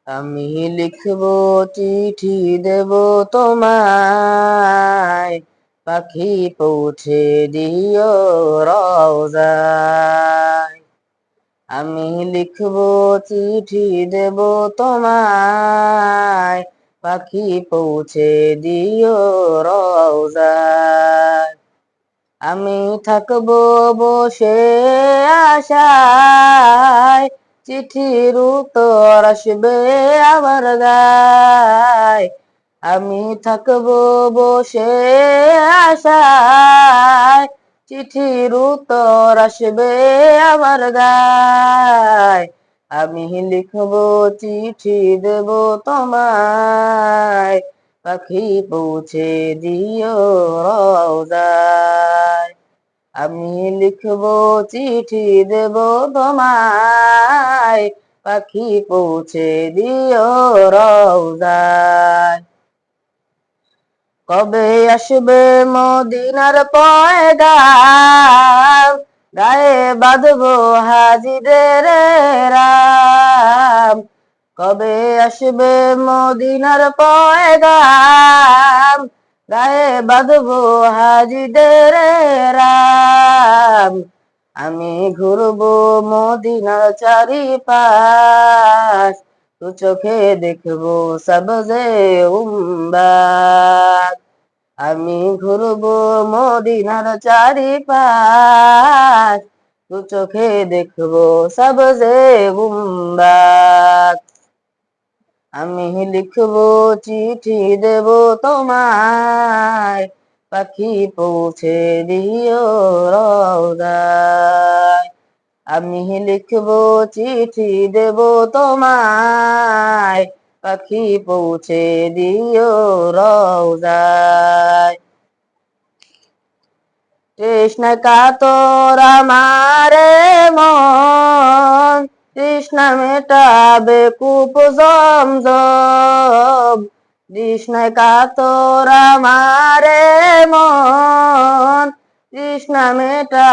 আমি লিখব চিঠি দেব তোমায়, পাখি পৌঁছে দিও রওজায়। আমি লিখব চিঠি দেব তোমায়, পাখি পৌঁছে দিও রওজায়। আমি থাকবো বসে আশায়, চিঠির উত্তর আসবে আমার গায়। আমি থাকবো বসে আশায়, চিঠির উত্তর আসবে আমার গায়। আমি লিখবো চিঠি দেব তোমায়, পাখি পৌঁছে দিও রওজায়। আমি লিখবো চিঠি দেব তোমায়, পাখি পৌঁছে দিও রওজায়। কবে আসবে মদিনার পয়গাম, গায়ে বাঁধবো হাজিদের রাম। কবে আসবে মদিনার পয়গাম, গায়ে বাঁধবো হাজিদের রাম। আমি ঘুরবো মদিনার চারিপাশ, দু চোখে দেখবো সবজে উম্বাদ। আমি ঘুরবো মদিনার চারিপাশ, দু চোখে দেখবো সবজে উম্বাদ। আমি লিখবো চিঠি দেব তোমায়, পাখি পৌঁছে দিও রওজায়। আমি লিখবো চিঠি দেব তোমায়, পাখি পৌঁছে দিও রওজায়। কৃষ্ণ কাতর আমারে মন, কৃষ্ণ মেটাবে কূপ জমজম। কৃষ্ণ কাতর আমারে মন, কৃষ্ণ মেটা